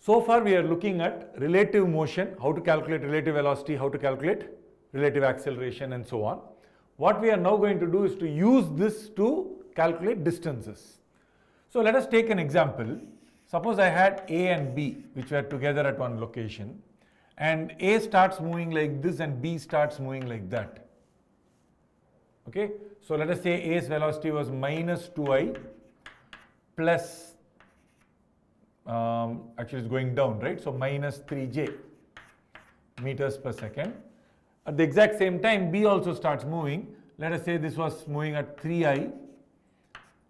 So far we are looking at relative motion, how to calculate relative velocity, how to calculate relative acceleration and so on. What we are now going to do is to use this to calculate distances. So let us take an example. Suppose I had A and B which were together at one location, and A starts moving like this and B starts moving like that. Okay, so let us say A's velocity was minus 2i plus, actually it's going down, right? So minus 3j meters per second. At the exact same time, B also starts moving. Let us say this was moving at 3i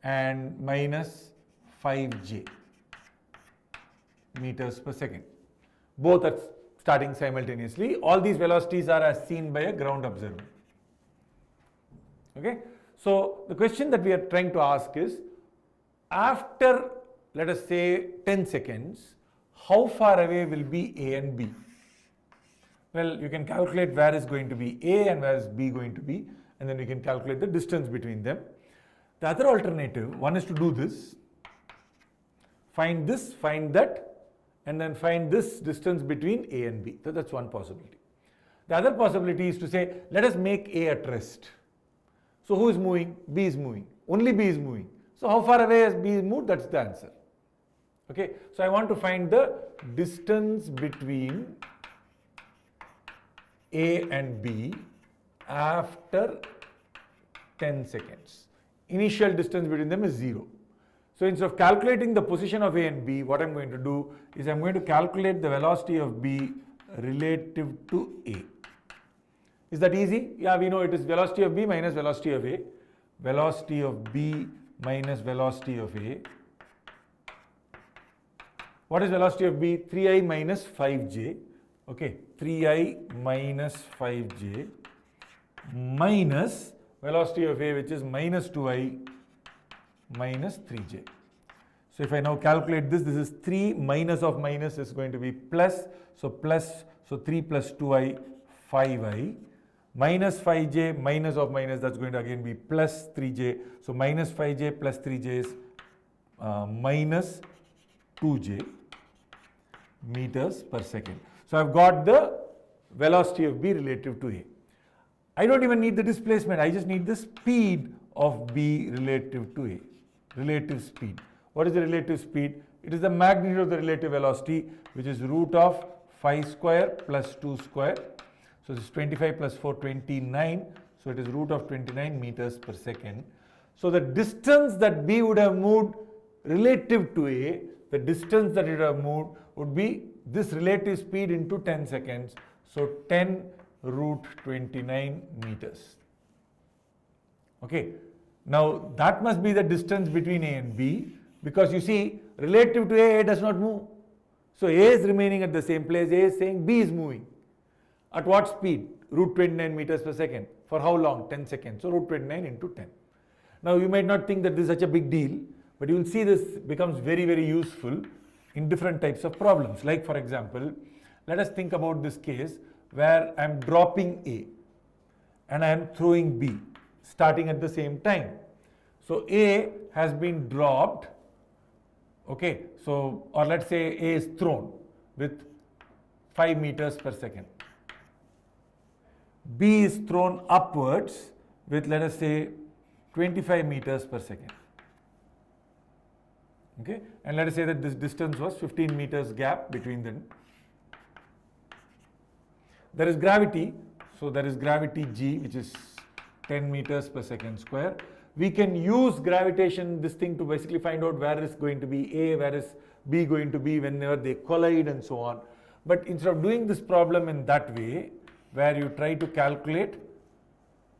and minus 5j meters per second. Both are starting simultaneously. All these velocities are as seen by a ground observer. Okay, so the question that we are trying to ask is, after let us say 10 seconds, how far away will be A and B? Well, you can calculate where is going to be A and where is B going to be, and then you can calculate the distance between them. The other alternative, one is to do this, find this, find that, and then find this distance between A and B. So that's one possibility. The other possibility is to say, let us make A at rest. So who is moving? B is moving. Only B is moving. So how far away has B moved? That's the answer. Okay, so I want to find the distance between A and B after 10 seconds. Initial distance between them is 0. So instead of calculating the position of A and B, what I'm going to do is I'm going to calculate the velocity of B relative to A. Is that easy? Yeah, we know it is velocity of B minus velocity of A. Velocity of B minus velocity of A. What is velocity of B? 3i minus 5j. Okay, 3i minus 5j minus velocity of A, which is minus 2i minus 3j. So if I now calculate this, this is 3 minus of minus is going to be plus. So 3 plus 2i, 5i. Minus 5j minus of minus, that's going to again be plus 3j. So minus 5j plus 3j is minus 2j meters per second. So I've got the velocity of B relative to A. I don't even need the displacement, I just need the speed of B relative to A. Relative speed. What is the relative speed? It is the magnitude of the relative velocity, which is root of 5 square plus 2 square. So this is 25 plus 4, 29. So it is root of 29 meters per second. So the distance that B would have moved relative to A, the distance that it would have moved would be this relative speed into 10 seconds. So 10 root 29 meters. Okay. Now that must be the distance between A and B, because you see relative to A does not move. So A is remaining at the same place. A is saying B is moving. At what speed? Root 29 meters per second. For how long? 10 seconds. So root 29 into 10. Now you might not think that this is such a big deal, but you will see this becomes very, very useful in different types of problems. Like for example, let us think about this case where I am dropping A and I am throwing B starting at the same time. So A has been dropped, okay, so or let's say A is thrown with 5 meters per second. B is thrown upwards with, let us say, 25 meters per second. Okay, and let us say that this distance was 15 meters gap between them. There is gravity, so there is gravity G, which is 10 meters per second square. We can use gravitation, this thing, to basically find out where is going to be A, where is B going to be whenever they collide and so on. But instead of doing this problem in that way, where you try to calculate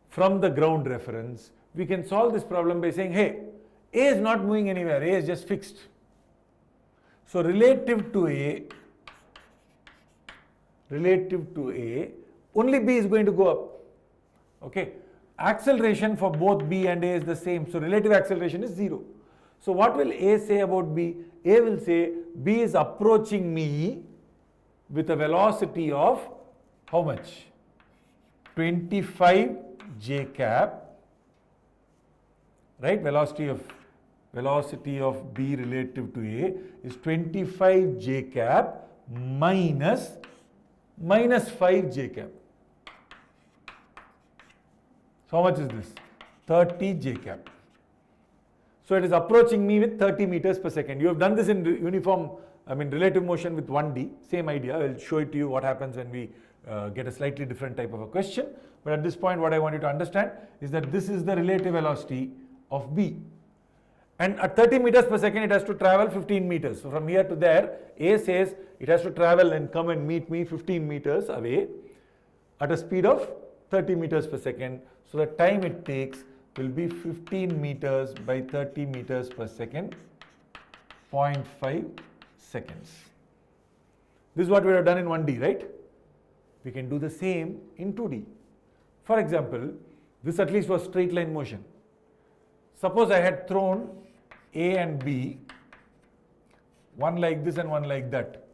from the ground reference, we can solve this problem by saying, hey, A is not moving anywhere, A is just fixed. So relative to A, only B is going to go up. Okay, acceleration for both B and A is the same, so relative acceleration is 0. So what will A say about B? A will say B is approaching me with a velocity of how much? 25 j cap, right? Velocity velocity of B relative to A is 25 j cap minus 5 j cap. So how much is this? 30 j cap. So it is approaching me with 30 meters per second. You have done this in relative motion with 1D, same idea. I will show it to you what happens when we get a slightly different type of a question. But at this point, what I want you to understand is that this is the relative velocity of B. And at 30 meters per second, it has to travel 15 meters. So from here to there, A says it has to travel and come and meet me 15 meters away at a speed of 30 meters per second. So the time it takes will be 15 meters by 30 meters per second, 0.5 seconds. This is what we have done in 1D, right? We can do the same in 2D. For example, this at least was straight line motion. Suppose I had thrown A and B, one like this and one like that.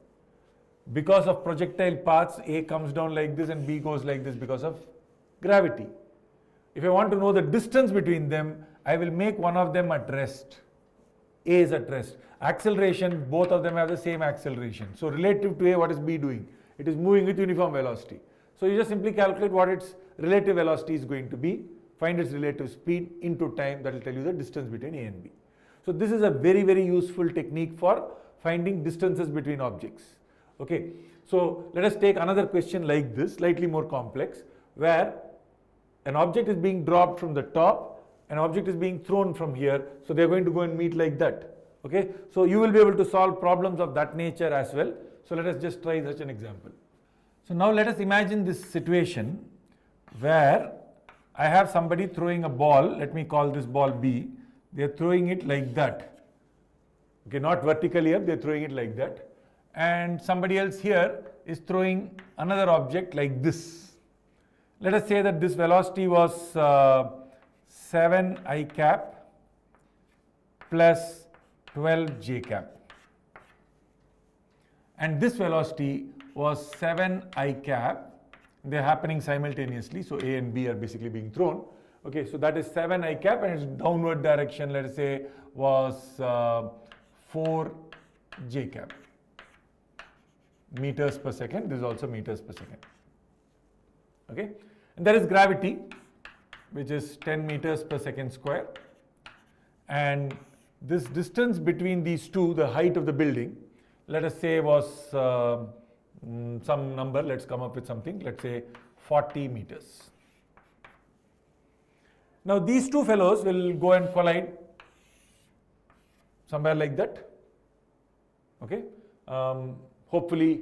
Because of projectile paths, A comes down like this and B goes like this because of gravity. If I want to know the distance between them, I will make one of them at rest. A is at rest. Acceleration, both of them have the same acceleration. So relative to A, what is B doing? It is moving with uniform velocity. So you just simply calculate what its relative velocity is going to be, find its relative speed into time, that will tell you the distance between A and B. So this is a very, very useful technique for finding distances between objects. Okay, so let us take another question like this, slightly more complex, where an object is being dropped from the top, an object is being thrown from here, so they are going to go and meet like that. Okay, so you will be able to solve problems of that nature as well. So let us just try such an example. So now let us imagine this situation where I have somebody throwing a ball. Let me call this ball B. They are throwing it like that. Okay, not vertically up, they are throwing it like that. And somebody else here is throwing another object like this. Let us say that this velocity was 7 I cap plus 12 j cap. And this velocity was 7 I cap. They are happening simultaneously. So A and B are basically being thrown. Okay, so that is 7 I cap and its downward direction, let us say, was 4 j cap. Meters per second. This is also meters per second. Okay. And there is gravity, which is 10 meters per second square. And this distance between these two, the height of the building, let us say was some number, let's come up with something, let's say 40 meters. Now these two fellows will go and collide somewhere like that. Okay. Hopefully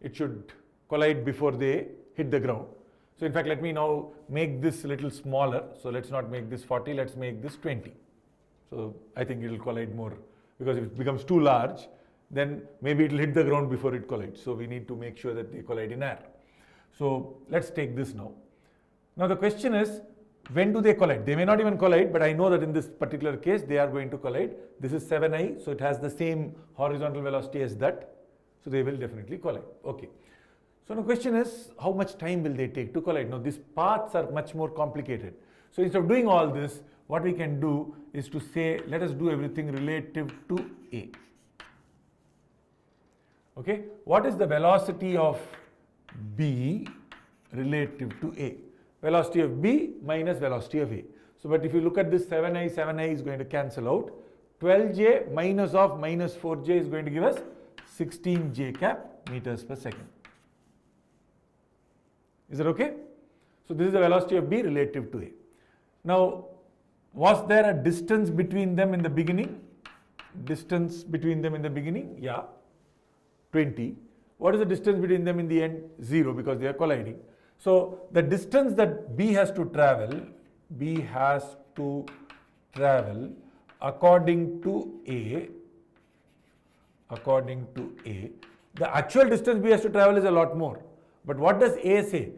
it should collide before they hit the ground. So in fact, let me now make this a little smaller. So let's not make this 40, let's make this 20. So I think it will collide more, because if it becomes too large, then maybe it will hit the ground before it collides. So we need to make sure that they collide in air. So let's take this now. Now the question is, when do they collide? They may not even collide, but I know that in this particular case, they are going to collide. This is 7I, so it has the same horizontal velocity as that. So they will definitely collide. Okay. So the question is, how much time will they take to collide? Now these paths are much more complicated. So instead of doing all this, what we can do is to say, let us do everything relative to A. Okay, what is the velocity of B relative to A? Velocity of B minus velocity of A. So, but if you look at this 7I is going to cancel out. 12j minus of minus 4j is going to give us 16j cap meters per second. Is that okay? So this is the velocity of B relative to A. Now, was there a distance between them in the beginning? Distance between them in the beginning? Yeah, 20. What is the distance between them in the end? 0, because they are colliding. So the distance that B has to travel according to A, the actual distance B has to travel is a lot more. But what does A say?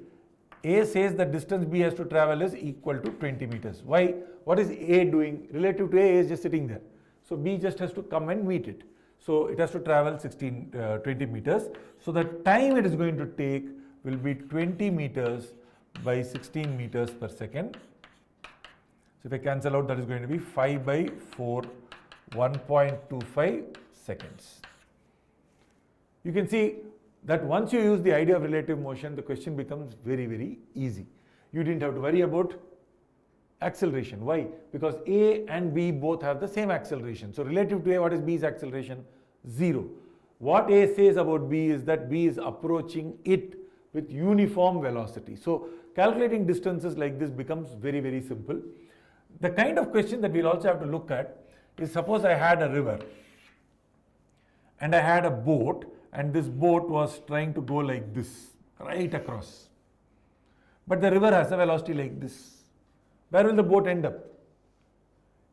A says the distance B has to travel is equal to 20 meters. Why? What is A doing? Relative to A is just sitting there. So B just has to come and meet it. So it has to travel 20 meters. So the time it is going to take will be 20 meters by 16 meters per second. So if I cancel out, that is going to be 5 by 4 1.25 seconds. You can see that once you use the idea of relative motion, the question becomes very, very easy. You didn't have to worry about acceleration. Why? Because A and B both have the same acceleration. So relative to A, what is B's acceleration? 0. What A says about B is that B is approaching it with uniform velocity. So calculating distances like this becomes very, very simple. The kind of question that we'll also have to look at is, suppose I had a river and I had a boat, and this boat was trying to go like this, right across. But the river has a velocity like this. Where will the boat end up?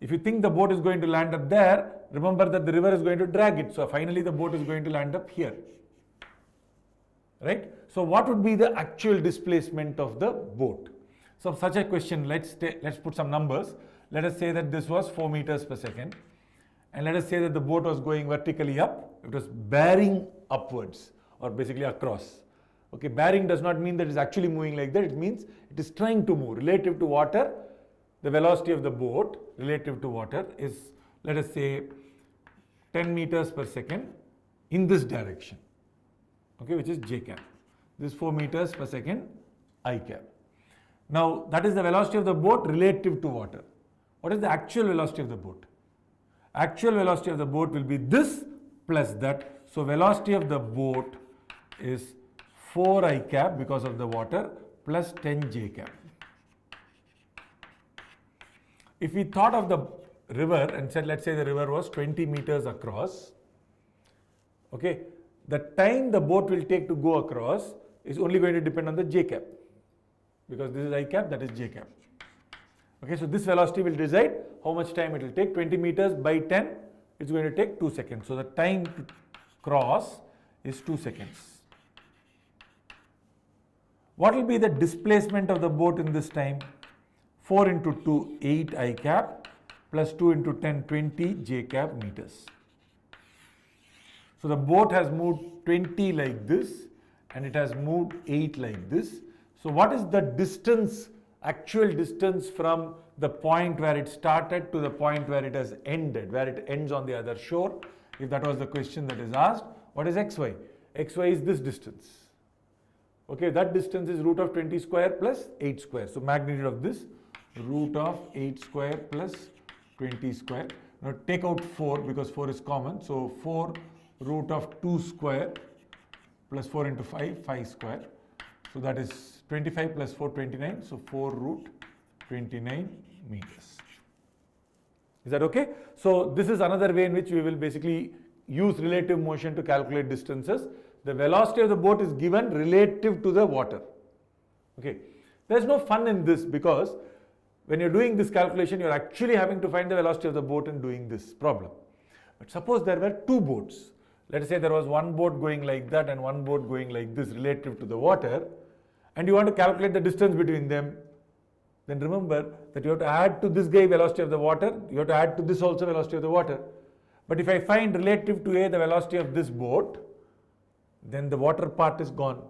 If you think the boat is going to land up there, remember that the river is going to drag it. So finally the boat is going to land up here. Right? So what would be the actual displacement of the boat? So such a question, let's put some numbers. Let us say that this was 4 meters per second. And let us say that the boat was going vertically up. It was bearing upwards, or basically across. Okay, bearing does not mean that it's actually moving like that. It means it is trying to move. Relative to water, the velocity of the boat relative to water is, let us say, 10 meters per second in this direction. Okay, which is j cap. This is 4 meters per second I cap. Now, that is the velocity of the boat relative to water. What is the actual velocity of the boat? Actual velocity of the boat will be this plus that. So velocity of the boat is 4 I cap because of the water plus 10 j cap. If we thought of the river and said, let's say the river was 20 meters across, okay, the time the boat will take to go across is only going to depend on the j cap, because this is I cap, that is j cap. Okay, so this velocity will decide how much time it will take. 20 meters by 10, it's going to take 2 seconds. So the time to cross is 2 seconds. What will be the displacement of the boat in this time? 4 into 2, 8 I cap, plus 2 into 10, 20 j cap meters. So the boat has moved 20 like this, and it has moved 8 like this. So what is the distance, actual distance from the point where it started to the point where it has ended, where it ends on the other shore? If that was the question that is asked, what is xy? Xy is this distance. Okay, that distance is root of 20 square plus 8 square. So magnitude of this, root of 8 square plus 20 square. Now take out 4 because 4 is common. So 4 root of 2 square plus 4 into 5, 5 square. So that is 25 plus 4, 29. So 4 root 29 meters. Is that okay? So this is another way in which we will basically use relative motion to calculate distances. The velocity of the boat is given relative to the water. Okay. There's no fun in this because when you're doing this calculation, you're actually having to find the velocity of the boat in doing this problem. But suppose there were two boats. Let us say there was one boat going like that and one boat going like this relative to the water, and you want to calculate the distance between them. Then remember that you have to add to this guy velocity of the water, you have to add to this also velocity of the water. But if I find relative to A the velocity of this boat, then the water part is gone.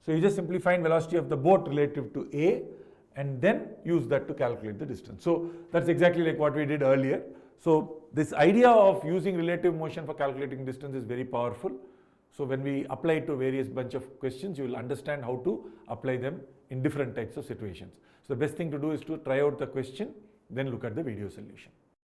So you just simply find velocity of the boat relative to A and then use that to calculate the distance. So that's exactly like what we did earlier. So this idea of using relative motion for calculating distance is very powerful. So when we apply it to various bunch of questions, you will understand how to apply them in different types of situations. So the best thing to do is to try out the question, then look at the video solution.